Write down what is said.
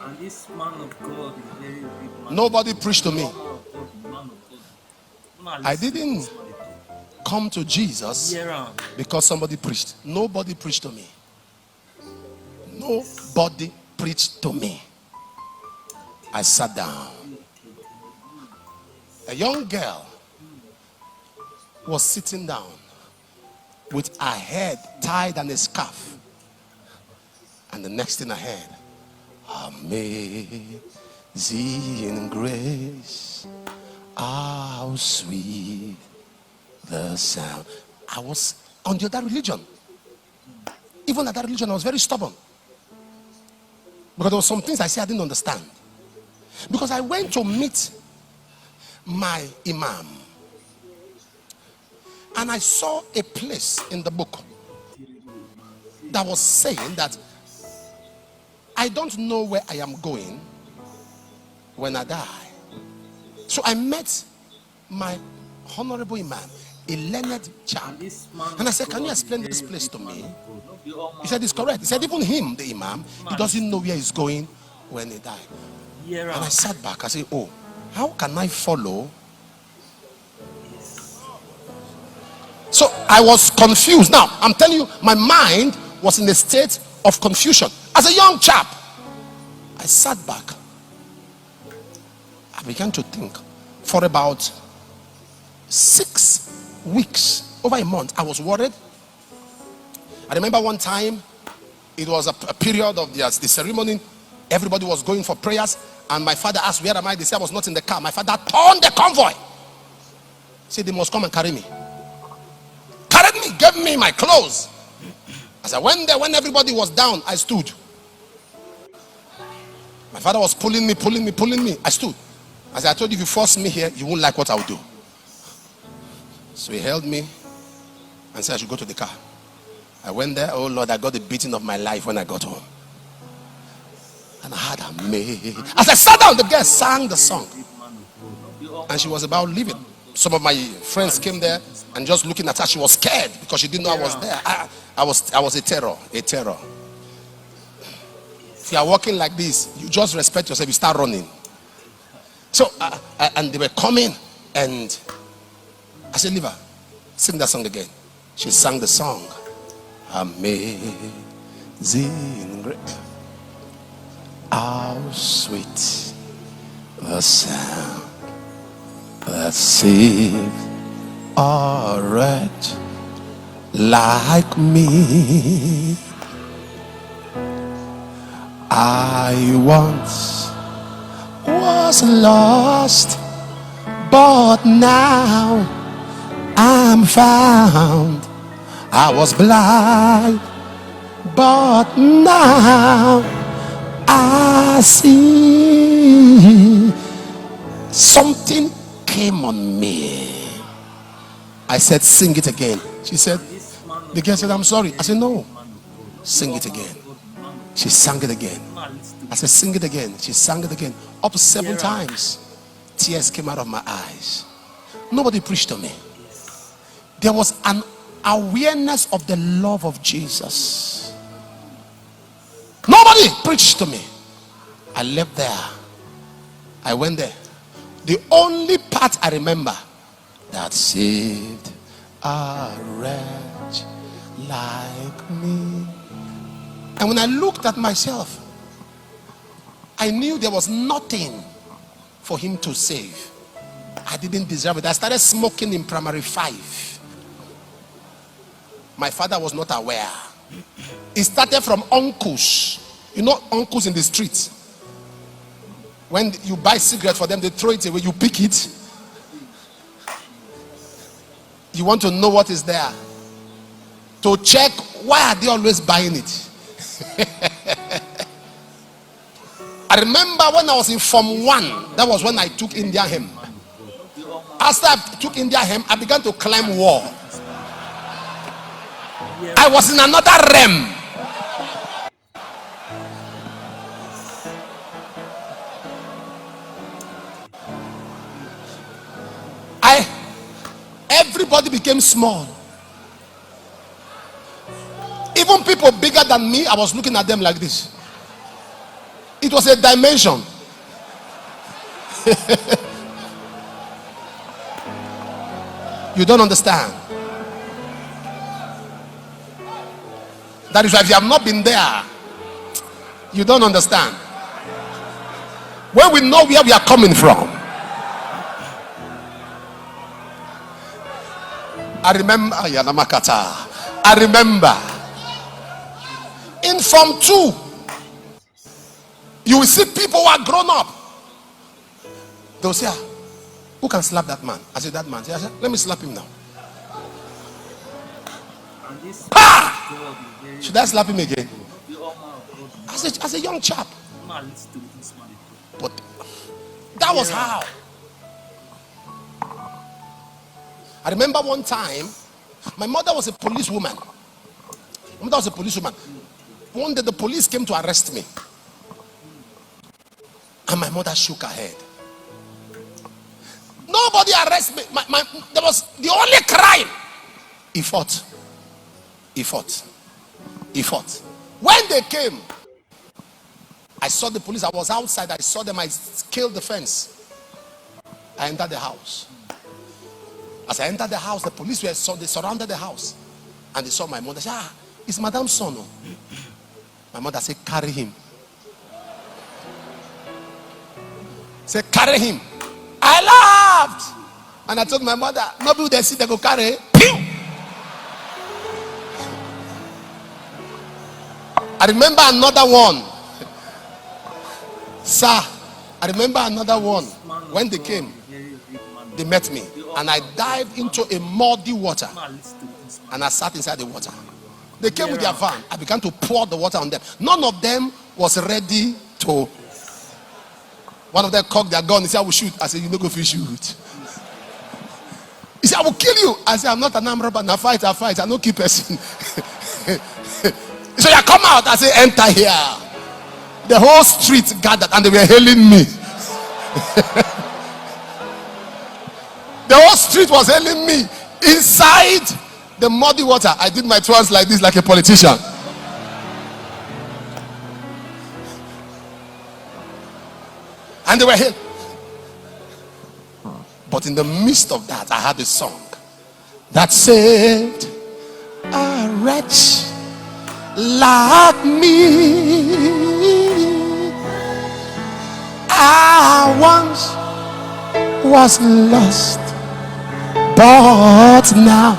And this man of God is very big man. Nobody preached to me. Man of God, man of God. I didn't come to Jesus because somebody preached. Nobody preached to me. Nobody preached to me. I sat down. A young girl was sitting down with her head tied and a scarf. And the next thing I heard, amazing grace, how sweet the sound. I was on the other religion. Even at that religion, I was very stubborn. Because there were some things I said I didn't understand. Because I went to meet my imam. And I saw a place in the book that was saying that I don't know where I am going when I die. So I met my honorable imam, a learned chap. And I said, can you explain this place to me? He said, it's correct. He said, even him, the imam, he doesn't know where he's going when he died. And I sat back. I said, oh, how can I follow? So I was confused. Now, I'm telling you, my mind was in a state of confusion. As a young chap, I sat back. I began to think. For about 6 weeks, over a month, I was worried. I remember one time, it was a period of the ceremony. Everybody was going for prayers. And my father asked, where am I? They said I was not in the car. My father turned the convoy. He said, they must come and carry me. Carried me, gave me my clothes. As I went there, when everybody was down, I stood. My father was pulling me. I stood. As I told you, if you force me here, you won't like what I will do. So he held me and said I should go to the car. I went there. Oh Lord, I got the beating of my life when I got home. And I had a maid. As I sat down, the girl sang the song. And she was about leaving. Some of my friends came there and just looking at her, she was scared because she didn't know I was there. I was a terror. If you are walking like this, you just respect yourself, you start running. So, and they were coming, and I said, Liva, sing that song again. She sang the song. Amazing grace, how sweet the sound that saved a wretch like me. I once was lost, but now I'm found. I was blind, but now I see. Something came on me. I said, sing it again. She said, the girl said, I'm sorry. I said, no, sing it again. She sang it again. I said, sing it again. She sang it again. Up to 7 times. Tears came out of my eyes. Nobody preached to me. There was an awareness of the love of Jesus. Nobody preached to me. I left there. I went there. The only part I remember, that saved a wretch like me. And when I looked at myself, I knew there was nothing for him to save. I didn't deserve it. I started smoking in primary 5. My father was not aware. It started from uncles. You know uncles in the street. When you buy cigarettes for them, they throw it away. You pick it. You want to know what is there. To check, why are they always buying it? I remember when I was in Form 1, that was when I took India hemp. After I took India hemp, I began to climb wall. I was in another realm. Everybody became small. Even people bigger than me, I was looking at them like this. It was a dimension. You don't understand. That is why if you have not been there, you don't understand. When we know where we are coming from. I remember in Form 2, you will see people who are grown up. They'll say, who can slap that man? I said, that man. I said, let me slap him now. And this Ah! God is very. Should I slap him again? The honor of God. As a young chap. Una listen to this man. But that was how. I remember one time, my mother was a policewoman. My mother was a policewoman. One day the police came to arrest me. And my mother shook her head. Nobody arrested me. There was the only crime. He fought. He fought. He fought. When they came, I saw the police. I was outside. I saw them. I scaled the fence. I entered the house. As I entered the house, the police they surrounded the house. And they saw my mother. They said, it's Madame's son. Oh. My mother said, carry him. Say, carry him. I laughed. And I told my mother, nobody they see they go carry. Pew! I remember another one. Sir, I remember another one. When they came, they met me. And I dived into a muddy water. And I sat inside the water. They came with their van. I began to pour the water on them. None of them was ready to. One of them cocked their gun. He said, I will shoot. I said, you no go fit shoot. He said, I will kill you. I said, I'm not an armed robber. Now fight. I no kill person. So you come out. I said, enter here. The whole street gathered and they were hailing me. The whole street was hailing me. Inside the muddy water, I did my twirls like this, like a politician. And they were hailing. But in the midst of that, I had a song that said, a wretch like me, I once was lost, but now